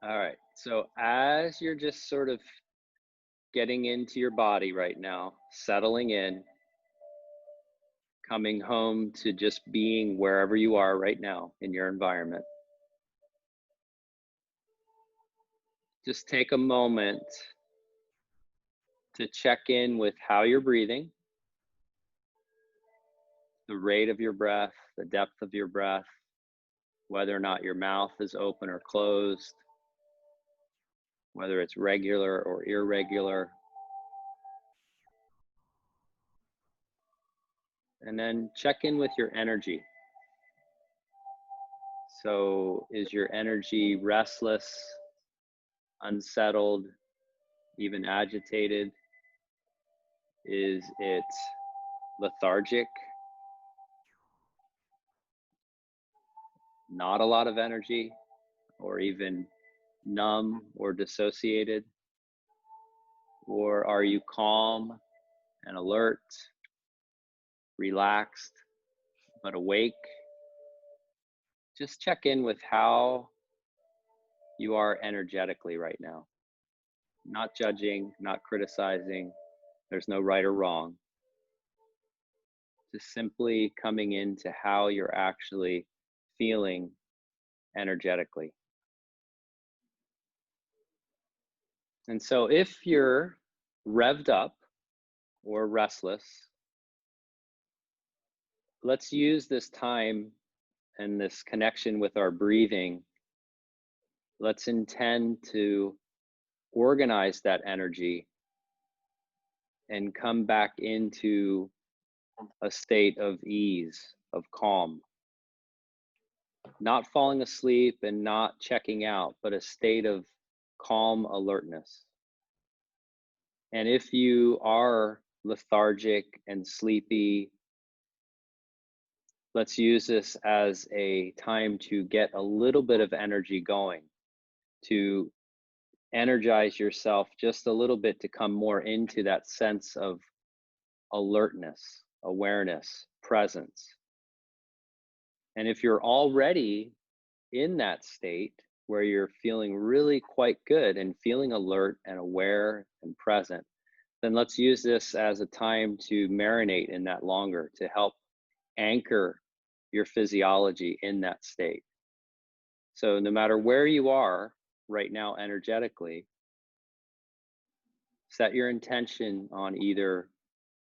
All right. So as you're just sort of getting into your body right now, settling in, coming home to just being wherever you are right now in your environment, just take a moment to check in with how you're breathing, the rate of your breath, the depth of your breath, whether or not your mouth is open or closed, whether it's regular or irregular. And then check in with your energy. So, is your energy restless, unsettled, even agitated? Is it lethargic, not a lot of energy, or even numb or dissociated? Or are you calm and alert, relaxed, but awake? Just check in with how you are energetically right now. Not judging, not criticizing. There's no right or wrong. Just simply coming into how you're actually feeling energetically. And so if you're revved up or restless, let's use this time and this connection with our breathing. Let's intend to organize that energy and come back into a state of ease, of calm. Not falling asleep and not checking out, but a state of calm alertness. And if you are lethargic and sleepy, let's use this as a time to get a little bit of energy going, to energize yourself just a little bit to come more into that sense of alertness, awareness, presence. And if you're already in that state where you're feeling really quite good and feeling alert and aware and present, then let's use this as a time to marinate in that longer, to help anchor your physiology in that state. So no matter where you are right now energetically, set your intention on either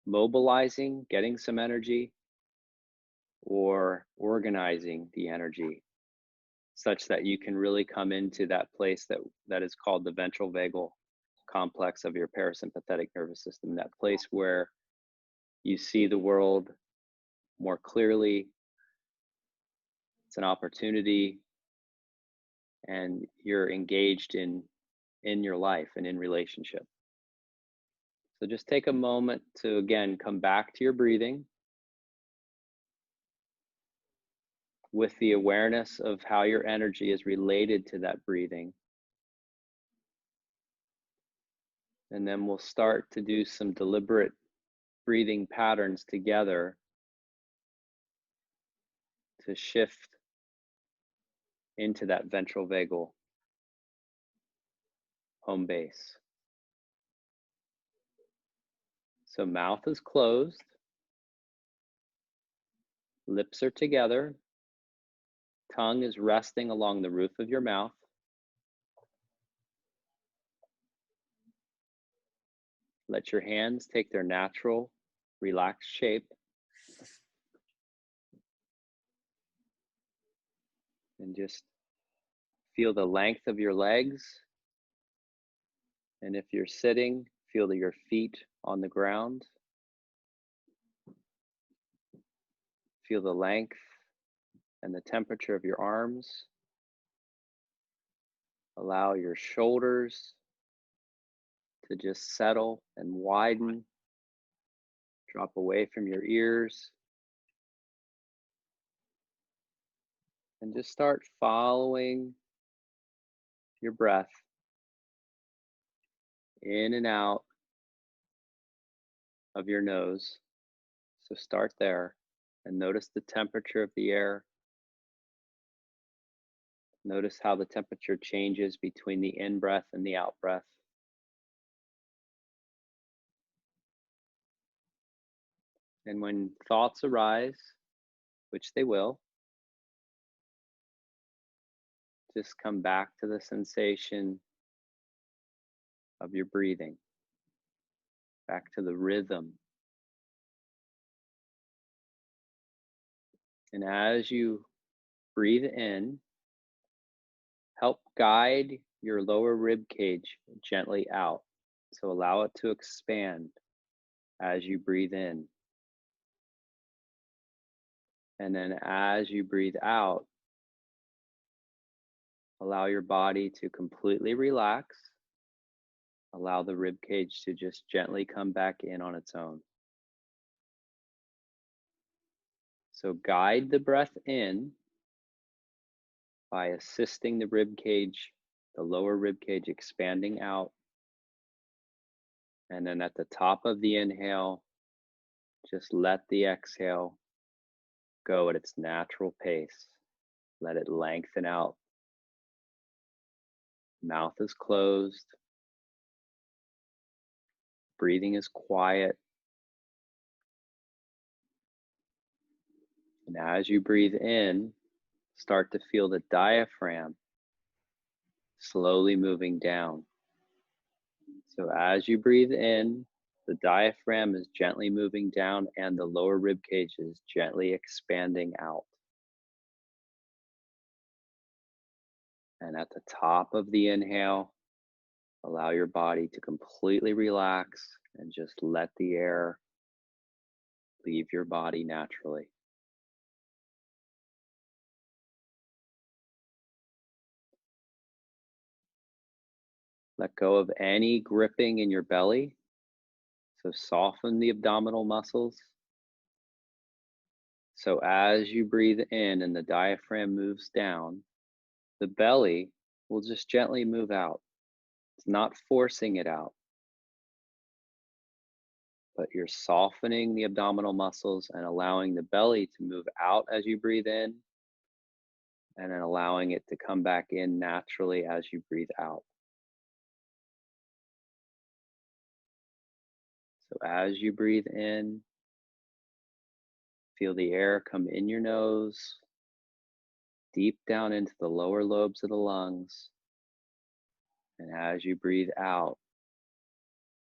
mobilizing, getting some energy, or organizing the energy such that you can really come into that place that is called the ventral vagal complex of your parasympathetic nervous system, that place where you see the world more clearly. It's an opportunity, and you're engaged in your life and in relationship. So just take a moment to again come back to your breathing with the awareness of how your energy is related to that breathing. And then we'll start to do some deliberate breathing patterns together to shift into that ventral vagal home base. So mouth is closed, lips are together, tongue is resting along the roof of your mouth. Let your hands take their natural, relaxed shape. And just feel the length of your legs. And if you're sitting, feel your feet on the ground. Feel the length and the temperature of your arms. Allow your shoulders to just settle and widen. Drop away from your ears. And just start following your breath in and out of your nose. So start there and notice the temperature of the air. Notice how the temperature changes between the in breath and the out breath. And when thoughts arise, which they will, just come back to the sensation of your breathing, back to the rhythm. And as you breathe in, help guide your lower rib cage gently out. So allow it to expand as you breathe in. And then as you breathe out, allow your body to completely relax. Allow the rib cage to just gently come back in on its own. So guide the breath in by assisting the rib cage, the lower rib cage expanding out. And then at the top of the inhale, just let the exhale go at its natural pace. Let it lengthen out. Mouth is closed. Breathing is quiet. And as you breathe in, start to feel the diaphragm slowly moving down. So as you breathe in, the diaphragm is gently moving down and the lower rib cage is gently expanding out. And at the top of the inhale, allow your body to completely relax and just let the air leave your body naturally. Let go of any gripping in your belly. So soften the abdominal muscles. So as you breathe in and the diaphragm moves down, the belly will just gently move out. It's not forcing it out, but you're softening the abdominal muscles and allowing the belly to move out as you breathe in, and then allowing it to come back in naturally as you breathe out. So as you breathe in, feel the air come in your nose, deep down into the lower lobes of the lungs. And as you breathe out,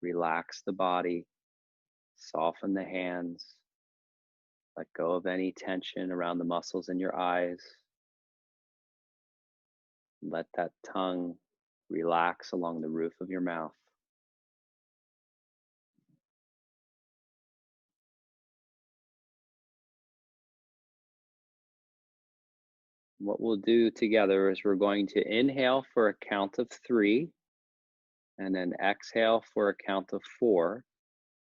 relax the body, soften the hands, let go of any tension around the muscles in your eyes. Let that tongue relax along the roof of your mouth. What we'll do together is we're going to inhale for a count of 3, and then exhale for a count of 4,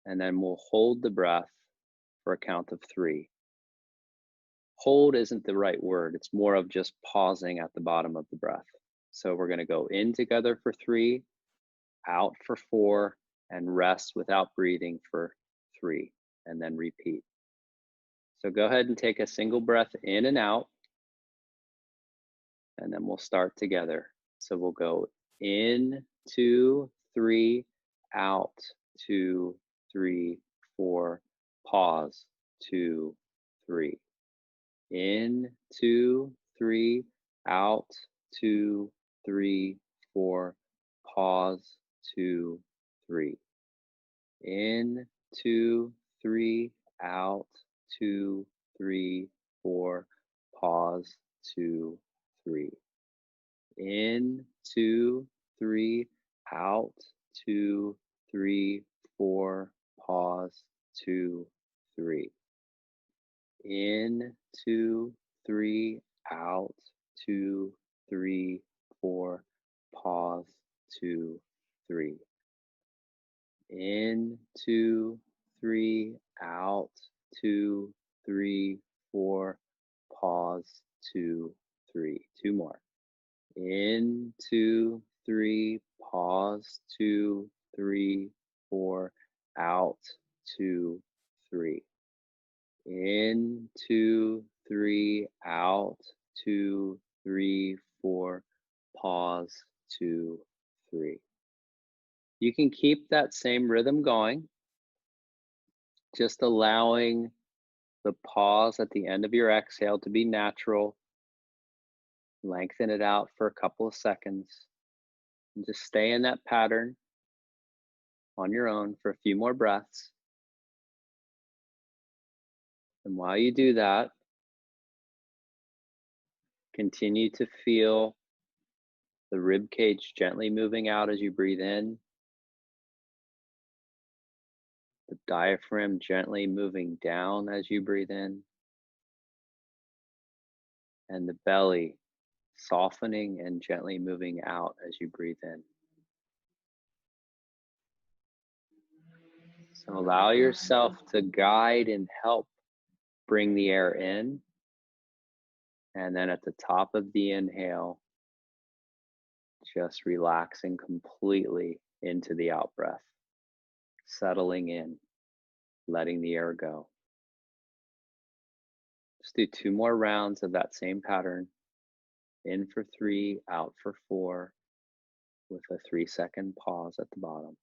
and then we'll hold the breath for a count of 3. Hold isn't the right word. It's more of just pausing at the bottom of the breath. So we're going to go in together for 3, out for 4, and rest without breathing for 3, and then repeat. So go ahead and take a single breath in and out, and then we'll start together. So we'll go in, 2, 3, out, 2, 3, 4, pause, 2, 3. In, 2, 3, out, 2, 3, 4, pause, 2, 3. In, 2, 3, out, 2, 3, 4, pause, 2, 3. In, 2, 3, out, 2, 3, 4, pause, 2, 3. In, 2, 3, out, 2, 3, 4, pause, 2, 3. In, 2, 3, out, 2, 3, 4, pause, 2, 3. 2 more. In, 2, 3, pause, 2, 3, 4, out, 2, 3. In, 2, 3, out, 2, 3, 4, pause, 2, 3. You can keep that same rhythm going, just allowing the pause at the end of your exhale to be natural. Lengthen it out for a couple of seconds and just stay in that pattern on your own for a few more breaths. And while you do that, continue to feel the rib cage gently moving out as you breathe in, the diaphragm gently moving down as you breathe in, and the belly softening and gently moving out as you breathe in. So allow yourself to guide and help bring the air in. And then at the top of the inhale, just relaxing completely into the out breath, settling in, letting the air go. Just do 2 more rounds of that same pattern. In for 3, out for 4, with a 3-second pause at the bottom.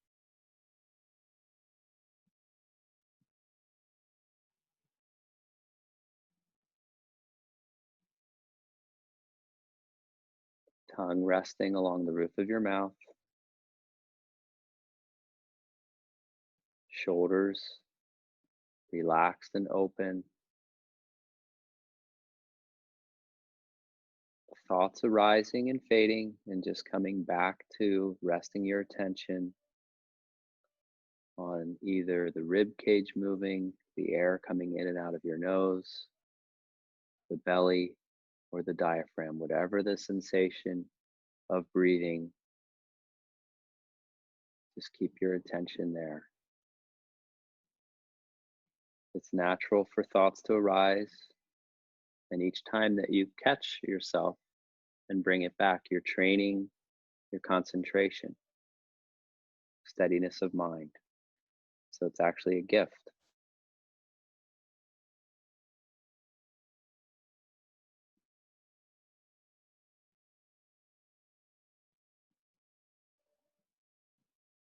Tongue resting along the roof of your mouth. Shoulders relaxed and open. Thoughts arising and fading, and just coming back to resting your attention on either the rib cage moving, the air coming in and out of your nose, the belly, or the diaphragm, whatever the sensation of breathing, just keep your attention there. It's natural for thoughts to arise, and each time that you catch yourself and bring it back, you're training your concentration, steadiness of mind. So it's actually a gift.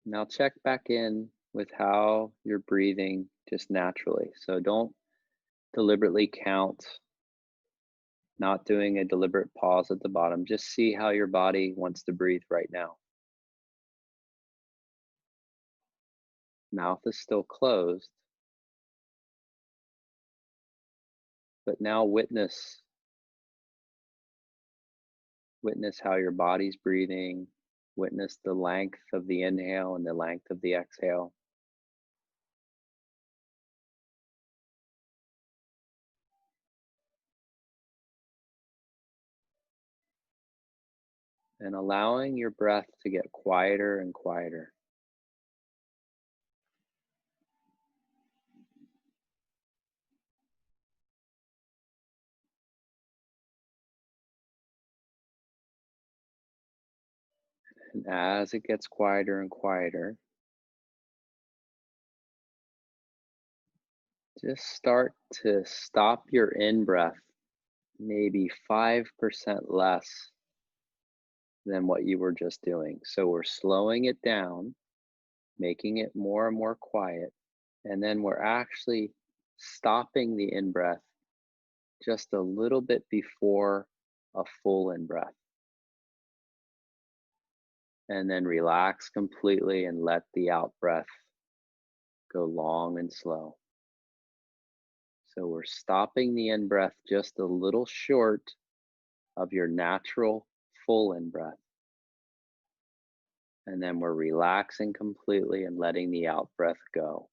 Now check back in with how you're breathing just naturally. So don't deliberately count, not doing a deliberate pause at the bottom. Just see how your body wants to breathe right now. Mouth is still closed, but now witness how your body's breathing. Witness the length of the inhale and the length of the exhale. And allowing your breath to get quieter and quieter. And as it gets quieter and quieter, just start to stop your in breath maybe 5% less than what you were just doing. So we're slowing it down, making it more and more quiet. And then we're actually stopping the in breath just a little bit before a full in breath. And then relax completely and let the out breath go long and slow. So we're stopping the in breath just a little short of your natural full in breath. And then we're relaxing completely and letting the out breath go.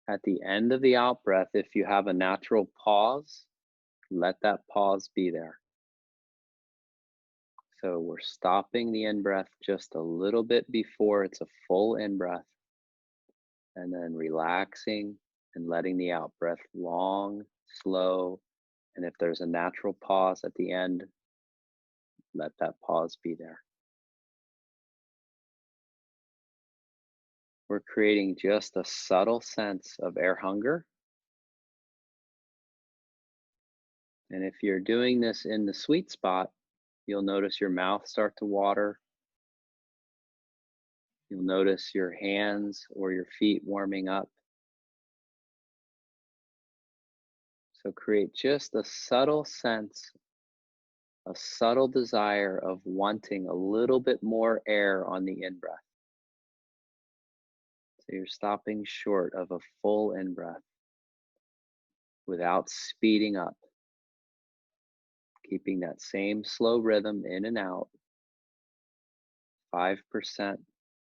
At the end of the out breath, if you have a natural pause, let that pause be there. So we're stopping the in breath just a little bit before it's a full in breath, and then relaxing and letting the out breath long, slow. And if there's a natural pause at the end, let that pause be there. We're creating just a subtle sense of air hunger, And if you're doing this in the sweet spot, you'll notice your mouth start to water. You'll notice your hands or your feet warming up. So create just a subtle sense, a subtle desire of wanting a little bit more air on the in breath. So you're stopping short of a full in breath without speeding up, keeping that same slow rhythm in and out, 5%,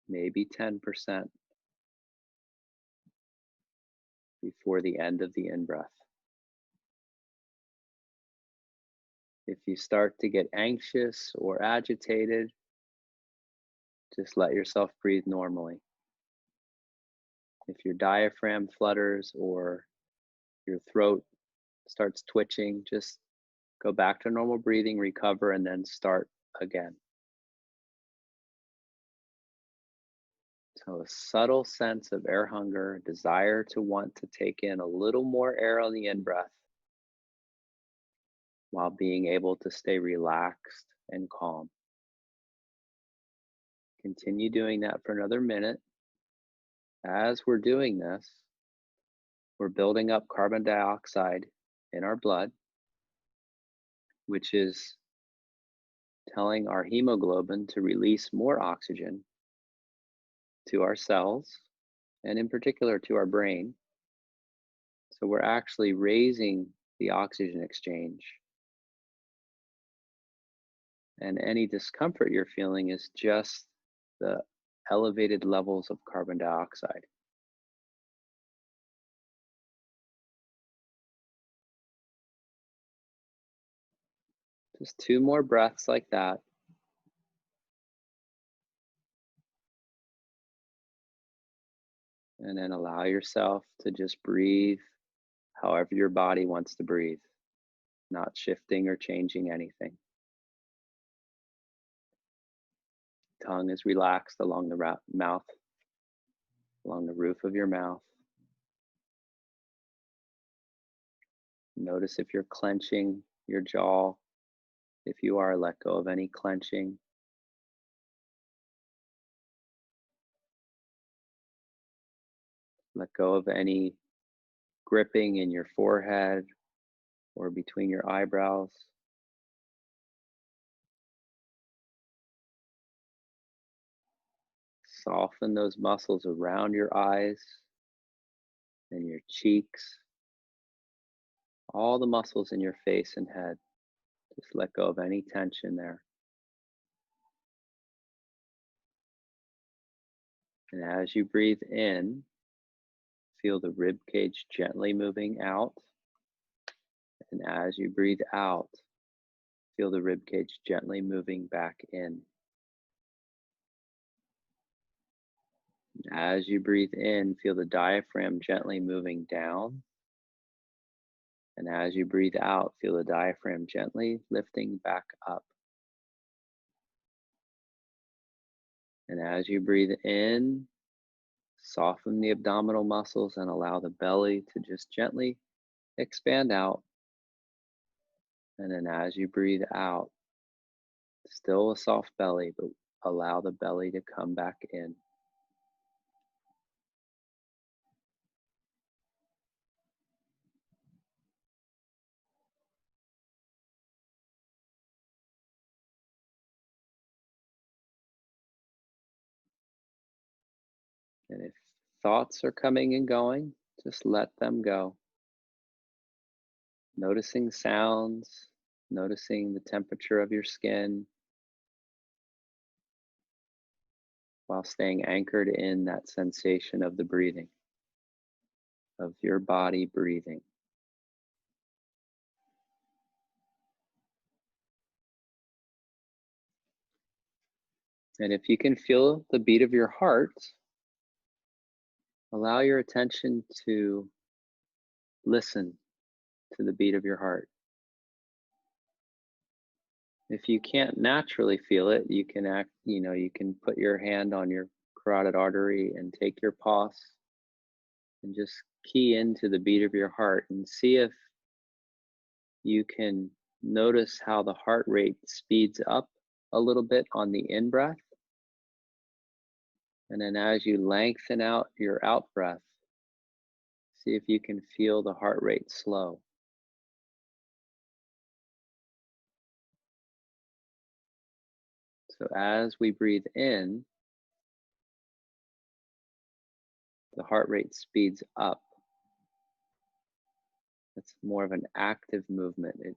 maybe 10% before the end of the in breath. If you start to get anxious or agitated, just let yourself breathe normally. If your diaphragm flutters or your throat starts twitching, just go back to normal breathing, recover, and then start again. So a subtle sense of air hunger, desire to want to take in a little more air on the in-breath while being able to stay relaxed and calm. Continue doing that for another minute. As we're doing this, we're building up carbon dioxide in our blood, which is telling our hemoglobin to release more oxygen to our cells, and in particular to our brain. So we're actually raising the oxygen exchange. And any discomfort you're feeling is just the elevated levels of carbon dioxide. Just 2 more breaths like that. And then allow yourself to just breathe however your body wants to breathe, not shifting or changing anything. Tongue is relaxed along the mouth, along the roof of your mouth. Notice if you're clenching your jaw. If you are, let go of any clenching. Let go of any gripping in your forehead or between your eyebrows. Soften those muscles around your eyes and your cheeks. All the muscles in your face and head. Just let go of any tension there. And as you breathe in, feel the rib cage gently moving out. And as you breathe out, feel the rib cage gently moving back in. As you breathe in, feel the diaphragm gently moving down. And as you breathe out, feel the diaphragm gently lifting back up. And as you breathe in, soften the abdominal muscles and allow the belly to just gently expand out. And then as you breathe out, still a soft belly, but allow the belly to come back in. And if thoughts are coming and going, just let them go. Noticing sounds, noticing the temperature of your skin, while staying anchored in that sensation of the breathing, of your body breathing. And if you can feel the beat of your heart, allow your attention to listen to the beat of your heart. If you can't naturally feel it, you can you can put your hand on your carotid artery and take your pulse and just key into the beat of your heart and see if you can notice how the heart rate speeds up a little bit on the in breath. And then as you lengthen out your out breath, see if you can feel the heart rate slow. So as we breathe in, the heart rate speeds up. It's more of an active movement. It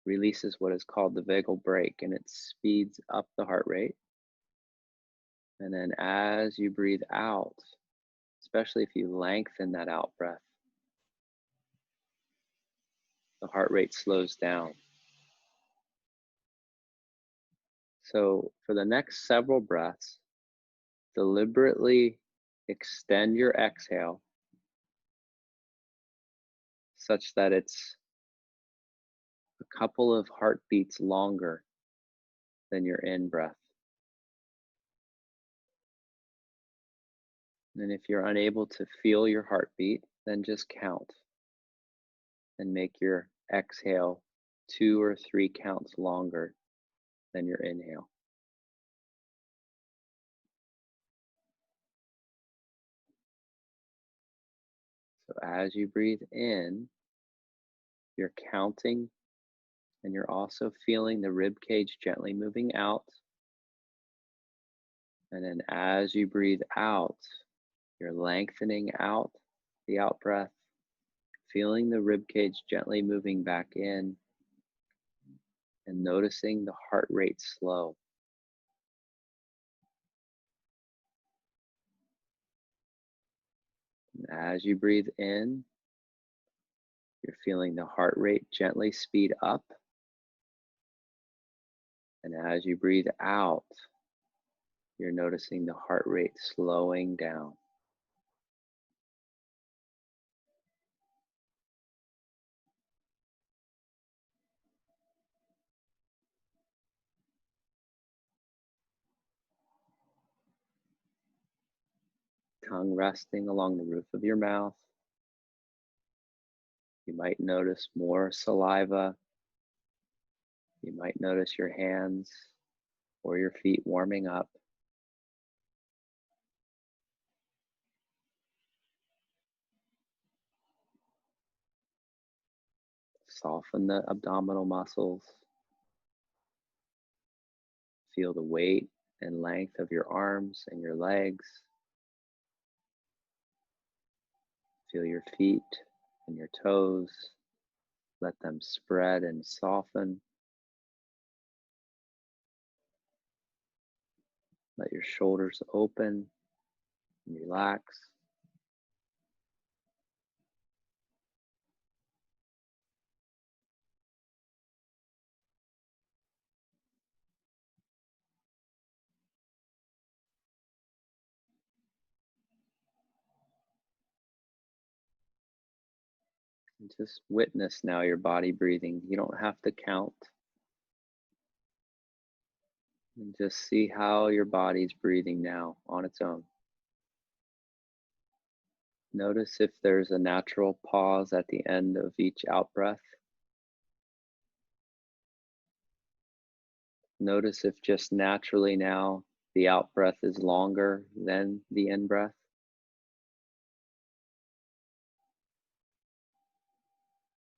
releases what is called the vagal brake, and it speeds up the heart rate. And then as you breathe out, especially if you lengthen that out breath, the heart rate slows down. So for the next several breaths, deliberately extend your exhale such that it's a couple of heartbeats longer than your in breath. And if you're unable to feel your heartbeat, then just count and make your exhale 2 or 3 counts longer than your inhale. So as you breathe in, you're counting and you're also feeling the rib cage gently moving out. And then as you breathe out, you're lengthening out the out breath, feeling the rib cage gently moving back in, and noticing the heart rate slow. And as you breathe in, you're feeling the heart rate gently speed up. And as you breathe out, you're noticing the heart rate slowing down. Tongue resting along the roof of your mouth. You might notice more saliva. You might notice your hands or your feet warming up. Soften the abdominal muscles. Feel the weight and length of your arms and your legs. Feel your feet and your toes. Let them spread and soften. Let your shoulders open and relax. And just witness now your body breathing. You don't have to count. And just see how your body's breathing now on its own. Notice if there's a natural pause at the end of each out breath. Notice if just naturally now the out breath is longer than the in breath.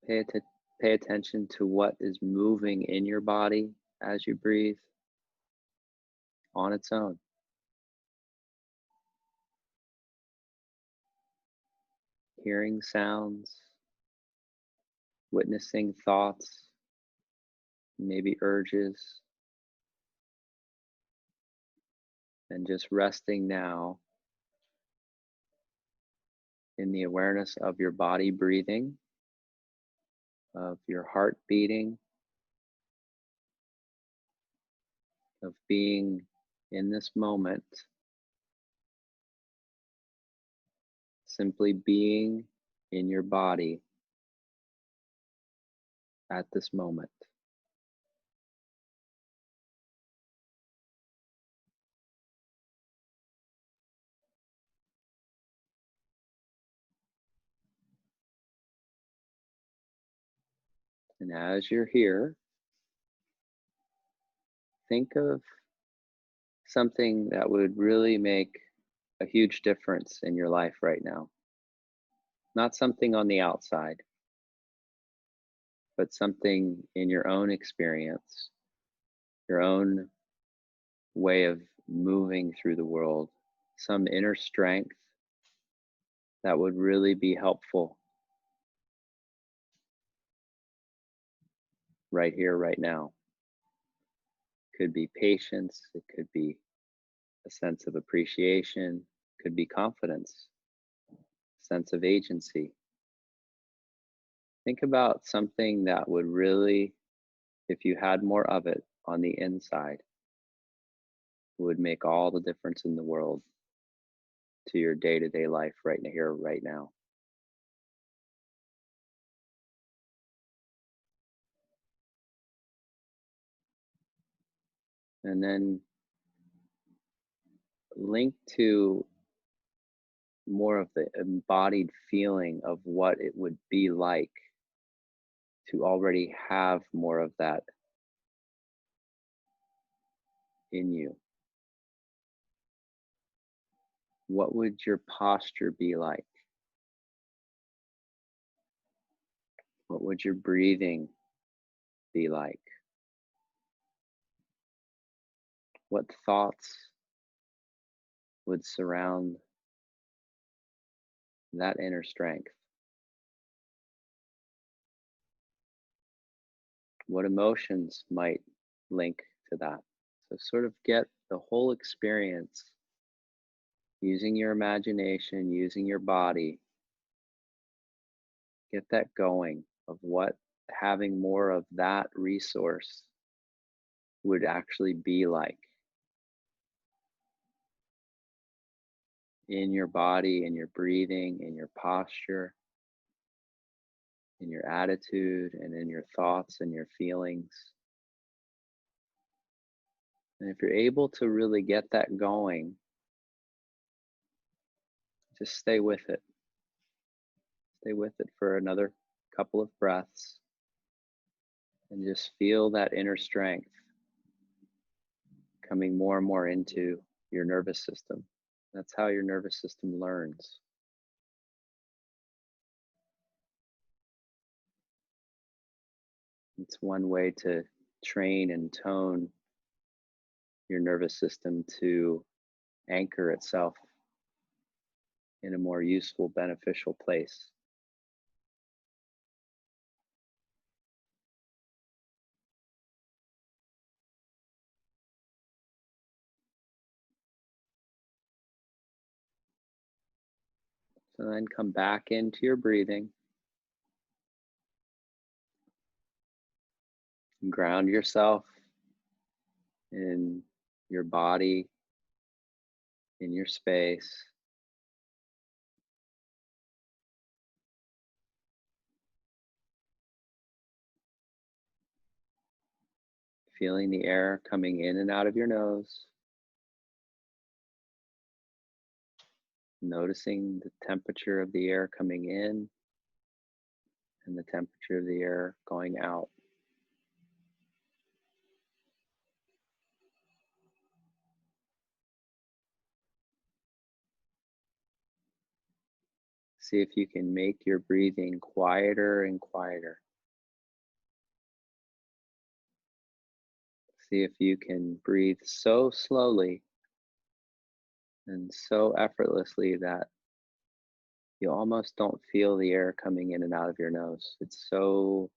Pay, pay attention to what is moving in your body as you breathe on its own. Hearing sounds, witnessing thoughts, maybe urges, and just resting now in the awareness of your body breathing, of your heart beating, of being in this moment, simply being in your body at this moment. And as you're here, think of something that would really make a huge difference in your life right now. Not something on the outside, but something in your own experience, your own way of moving through the world, some inner strength that would really be helpful right here, right now. Could be patience, it could be a sense of appreciation, could be confidence, sense of agency. Think about something that would really, if you had more of it on the inside, would make all the difference in the world to your day to day life right here, right now. And then link to more of the embodied feeling of what it would be like to already have more of that in you. What would your posture be like? What would your breathing be like? What thoughts would surround that inner strength? What emotions might link to that? So, sort of get the whole experience using your imagination, using your body, get that going of what having more of that resource would actually be like in your body, in your breathing, in your posture, in your attitude, and in your thoughts and your feelings. And if you're able to really get that going, just stay with it. Stay with it for another couple of breaths and just feel that inner strength coming more and more into your nervous system. That's how your nervous system learns. It's one way to train and tone your nervous system to anchor itself in a more useful, beneficial place. So then come back into your breathing and ground yourself in your body, in your space. Feeling the air coming in and out of your nose, noticing the temperature of the air coming in and the temperature of the air going out. See if you can make your breathing quieter and quieter. See if you can breathe so slowly and so effortlessly that you almost don't feel the air coming in and out of your nose. It's so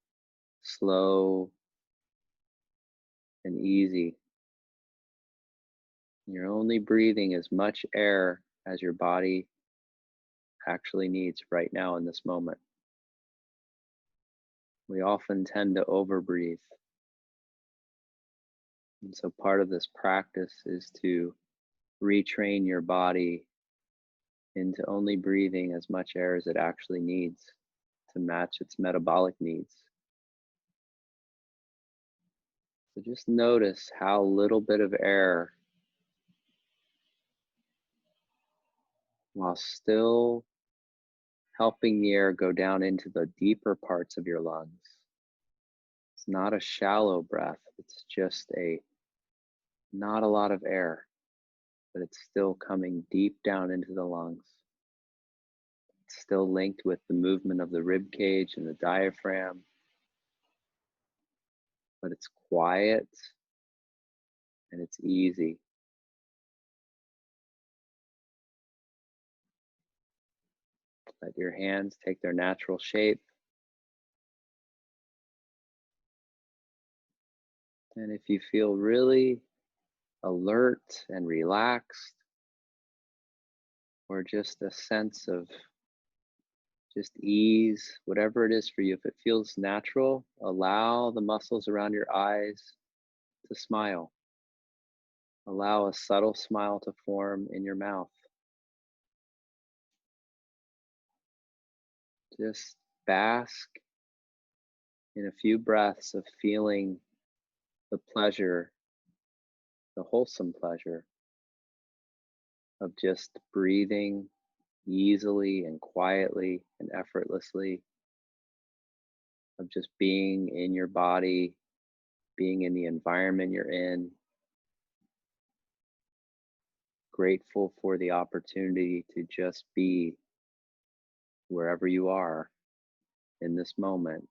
slow and easy. You're only breathing as much air as your body actually needs right now in this moment. We often tend to overbreathe. And so part of this practice is to retrain your body into only breathing as much air as it actually needs to match its metabolic needs. So just notice how little bit of air, while still helping the air go down into the deeper parts of your lungs, It's not a shallow breath. It's just not a lot of air, but it's still coming deep down into the lungs. It's still linked with the movement of the rib cage and the diaphragm, but it's quiet and it's easy. Let your hands take their natural shape. And if you feel really alert and relaxed, or just a sense of just ease, whatever it is for you, if it feels natural, allow the muscles around your eyes to smile. Allow a subtle smile to form in your mouth. Just bask in a few breaths of feeling the pleasure, the wholesome pleasure of just breathing easily and quietly and effortlessly, of just being in your body, being in the environment you're in, grateful for the opportunity to just be wherever you are in this moment,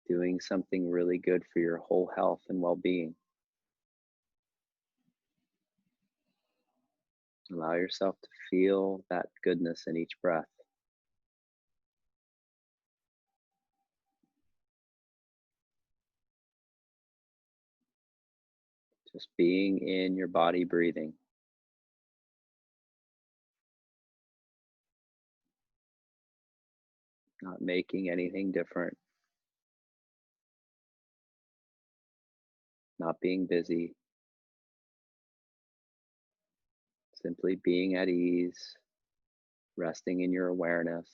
doing something really good for your whole health and well being. Allow yourself to feel that goodness in each breath. Just being in your body, breathing, not making anything different, not being busy, simply being at ease, resting in your awareness.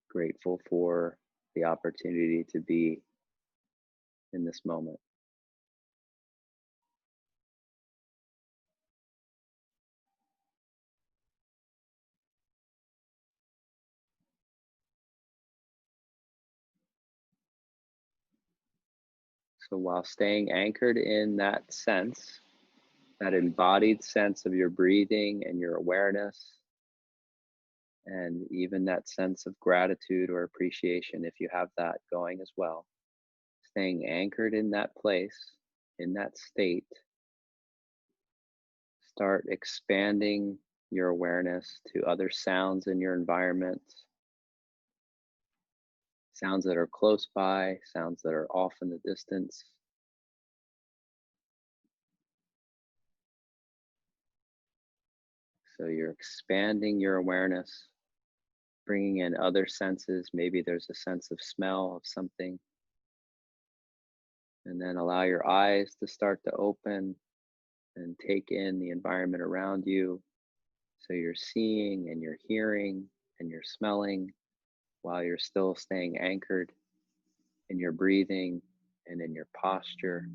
Grateful for the opportunity to be in this moment. So while staying anchored in that sense, that embodied sense of your breathing and your awareness, and even that sense of gratitude or appreciation, if you have that going as well, staying anchored in that place, in that state, start expanding your awareness to other sounds in your environment, sounds that are close by, sounds that are off in the distance. So you're expanding your awareness, bringing in other senses. Maybe there's a sense of smell of something. And then allow your eyes to start to open and take in the environment around you. So you're seeing and you're hearing and you're smelling while you're still staying anchored in your breathing and in your posture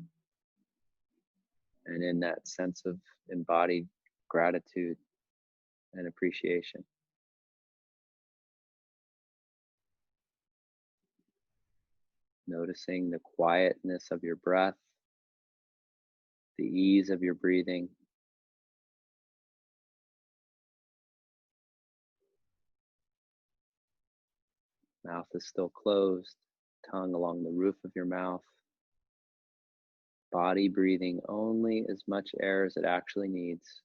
and in that sense of embodied gratitude and appreciation. Noticing the quietness of your breath, the ease of your breathing. Mouth is still closed, tongue along the roof of your mouth. Body breathing only as much air as it actually needs.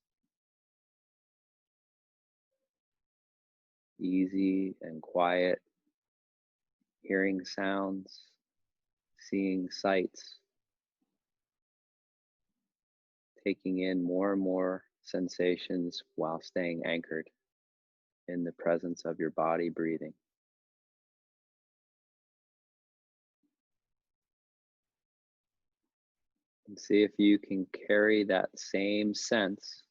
Easy and quiet, hearing sounds, seeing sights, taking in more and more sensations while staying anchored in the presence of your body breathing. And see if you can carry that same sense,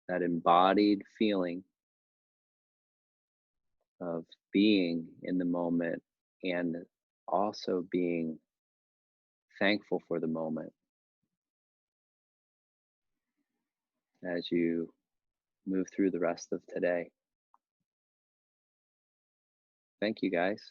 that embodied feeling of being in the moment and also being thankful for the moment as you move through the rest of today. Thank you guys.